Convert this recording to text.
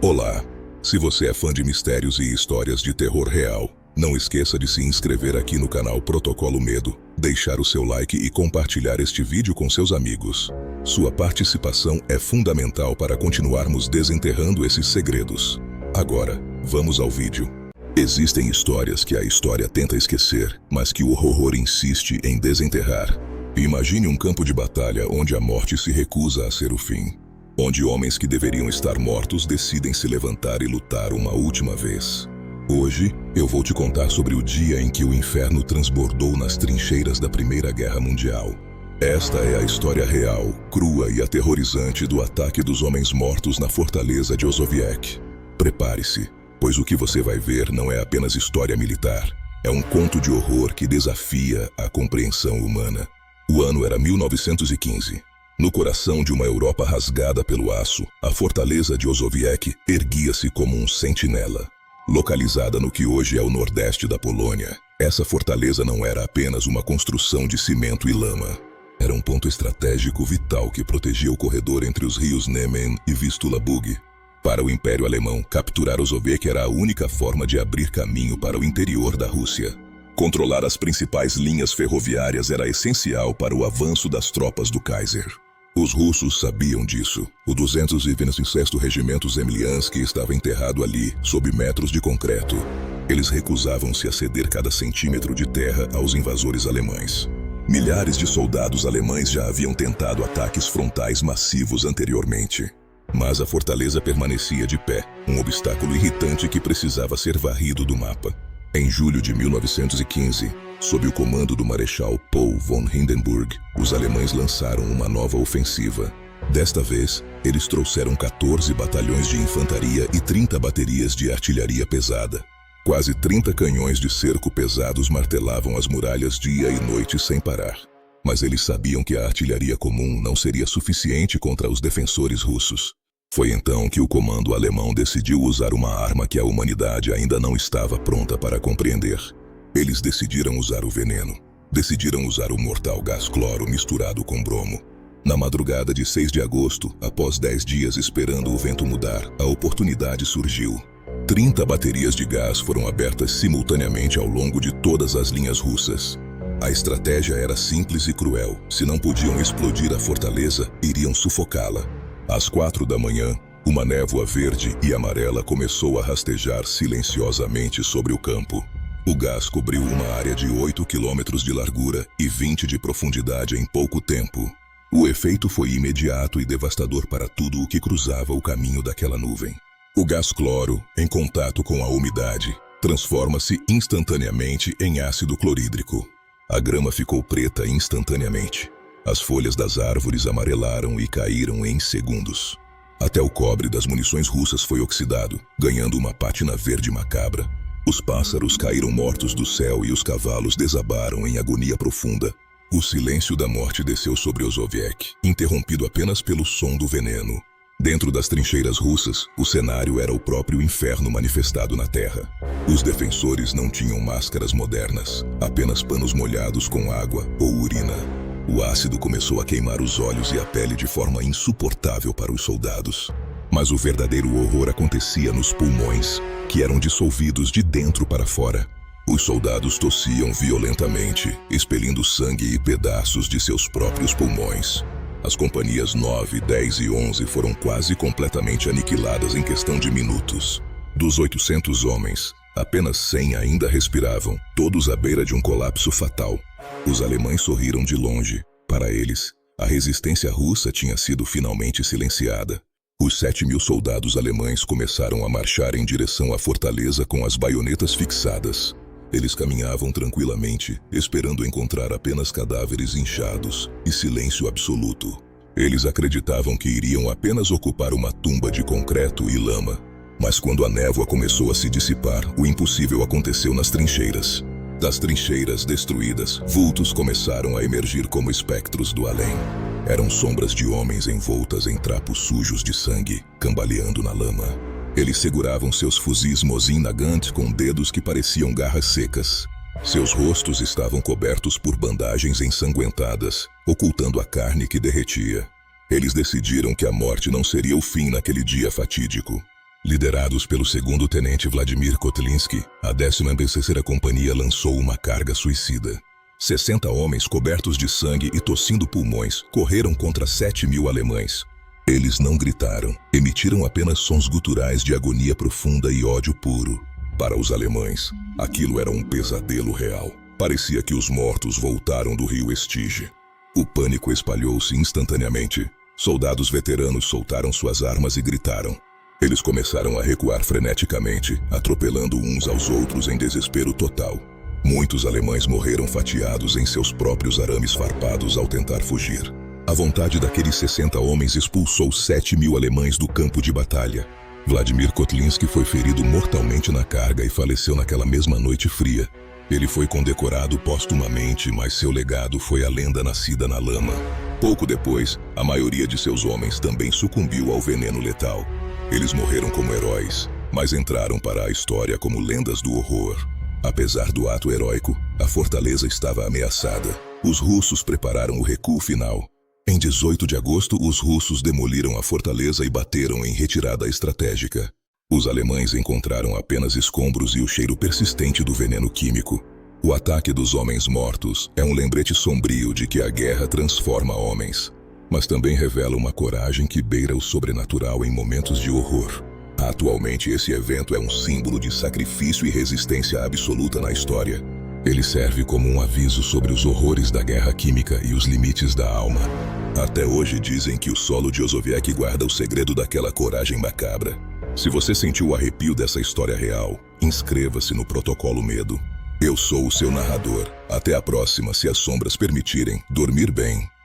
Olá! Se você é fã de mistérios e histórias de terror real, não esqueça de se inscrever aqui no canal Protocolo Medo, deixar o seu like e compartilhar este vídeo com seus amigos. Sua participação é fundamental para continuarmos desenterrando esses segredos. Agora, vamos ao vídeo. Existem histórias que a história tenta esquecer, mas que o horror insiste em desenterrar. Imagine um campo de batalha onde a morte se recusa a ser o fim. Onde homens que deveriam estar mortos decidem se levantar e lutar uma última vez. Hoje, eu vou te contar sobre o dia em que o inferno transbordou nas trincheiras da Primeira Guerra Mundial. Esta é a história real, crua e aterrorizante do ataque dos homens mortos na fortaleza de Osowiec. Prepare-se, pois o que você vai ver não é apenas história militar. É um conto de horror que desafia a compreensão humana. O ano era 1915. No coração de uma Europa rasgada pelo aço, a fortaleza de Osowiec erguia-se como um sentinela. Localizada no que hoje é o nordeste da Polônia, essa fortaleza não era apenas uma construção de cimento e lama. Era um ponto estratégico vital que protegia o corredor entre os rios Nemen e Vistula Bug. Para o Império Alemão, capturar Osowiec era a única forma de abrir caminho para o interior da Rússia. Controlar as principais linhas ferroviárias era essencial para o avanço das tropas do Kaiser. Os russos sabiam disso. O 226º Regimento Zemliansky estava enterrado ali, sob metros de concreto. Eles recusavam-se a ceder cada centímetro de terra aos invasores alemães. Milhares de soldados alemães já haviam tentado ataques frontais massivos anteriormente. Mas a fortaleza permanecia de pé, um obstáculo irritante que precisava ser varrido do mapa. Em julho de 1915, sob o comando do Marechal Paul von Hindenburg, os alemães lançaram uma nova ofensiva. Desta vez, eles trouxeram 14 batalhões de infantaria e 30 baterias de artilharia pesada. Quase 30 canhões de cerco pesados martelavam as muralhas dia e noite sem parar. Mas eles sabiam que a artilharia comum não seria suficiente contra os defensores russos. Foi então que o comando alemão decidiu usar uma arma que a humanidade ainda não estava pronta para compreender. Eles decidiram usar o veneno. Decidiram usar o mortal gás cloro misturado com bromo. Na madrugada de 6 de agosto, após 10 dias esperando o vento mudar, a oportunidade surgiu. 30 baterias de gás foram abertas simultaneamente ao longo de todas as linhas russas. A estratégia era simples e cruel. Se não podiam explodir a fortaleza, iriam sufocá-la. Às 4 da manhã, uma névoa verde e amarela começou a rastejar silenciosamente sobre o campo. O gás cobriu uma área de 8 quilômetros de largura e 20 de profundidade em pouco tempo. O efeito foi imediato e devastador para tudo o que cruzava o caminho daquela nuvem. O gás cloro, em contato com a umidade, transforma-se instantaneamente em ácido clorídrico. A grama ficou preta instantaneamente. As folhas das árvores amarelaram e caíram em segundos. Até o cobre das munições russas foi oxidado, ganhando uma pátina verde macabra. Os pássaros caíram mortos do céu e os cavalos desabaram em agonia profunda. O silêncio da morte desceu sobre Osowiec, interrompido apenas pelo som do veneno. Dentro das trincheiras russas, o cenário era o próprio inferno manifestado na terra. Os defensores não tinham máscaras modernas, apenas panos molhados com água ou urina. O ácido começou a queimar os olhos e a pele de forma insuportável para os soldados. Mas o verdadeiro horror acontecia nos pulmões, que eram dissolvidos de dentro para fora. Os soldados tossiam violentamente, expelindo sangue e pedaços de seus próprios pulmões. As companhias 9, 10 e 11 foram quase completamente aniquiladas em questão de minutos. Dos 800 homens, apenas 100 ainda respiravam, todos à beira de um colapso fatal. Os alemães sorriram de longe. Para eles, a resistência russa tinha sido finalmente silenciada. Os 7.000 soldados alemães começaram a marchar em direção à fortaleza com as baionetas fixadas. Eles caminhavam tranquilamente, esperando encontrar apenas cadáveres inchados e silêncio absoluto. Eles acreditavam que iriam apenas ocupar uma tumba de concreto e lama. Mas quando a névoa começou a se dissipar, o impossível aconteceu nas trincheiras. Das trincheiras destruídas, vultos começaram a emergir como espectros do além. Eram sombras de homens envoltas em trapos sujos de sangue, cambaleando na lama. Eles seguravam seus fuzis Mosin Nagant com dedos que pareciam garras secas. Seus rostos estavam cobertos por bandagens ensanguentadas, ocultando a carne que derretia. Eles decidiram que a morte não seria o fim naquele dia fatídico. Liderados pelo segundo tenente Vladimir Kotlinski, a 13ª Companhia lançou uma carga suicida. 60 homens cobertos de sangue e tossindo pulmões correram contra 7.000 alemães. Eles não gritaram, emitiram apenas sons guturais de agonia profunda e ódio puro. Para os alemães, aquilo era um pesadelo real. Parecia que os mortos voltaram do rio Estige. O pânico espalhou-se instantaneamente. Soldados veteranos soltaram suas armas e gritaram. Eles começaram a recuar freneticamente, atropelando uns aos outros em desespero total. Muitos alemães morreram fatiados em seus próprios arames farpados ao tentar fugir. A vontade daqueles 60 homens expulsou 7.000 alemães do campo de batalha. Vladimir Kotlinski foi ferido mortalmente na carga e faleceu naquela mesma noite fria. Ele foi condecorado póstumamente, mas seu legado foi a lenda nascida na lama. Pouco depois, a maioria de seus homens também sucumbiu ao veneno letal. Eles morreram como heróis, mas entraram para a história como lendas do horror. Apesar do ato heróico, a fortaleza estava ameaçada. Os russos prepararam o recuo final. Em 18 de agosto, os russos demoliram a fortaleza e bateram em retirada estratégica. Os alemães encontraram apenas escombros e o cheiro persistente do veneno químico. O ataque dos homens mortos é um lembrete sombrio de que a guerra transforma homens, mas também revela uma coragem que beira o sobrenatural em momentos de horror. Atualmente, esse evento é um símbolo de sacrifício e resistência absoluta na história. Ele serve como um aviso sobre os horrores da guerra química e os limites da alma. Até hoje dizem que o solo de Osowiec guarda o segredo daquela coragem macabra. Se você sentiu o arrepio dessa história real, inscreva-se no Protocolo Medo. Eu sou o seu narrador. Até a próxima, se as sombras permitirem. Dormir bem.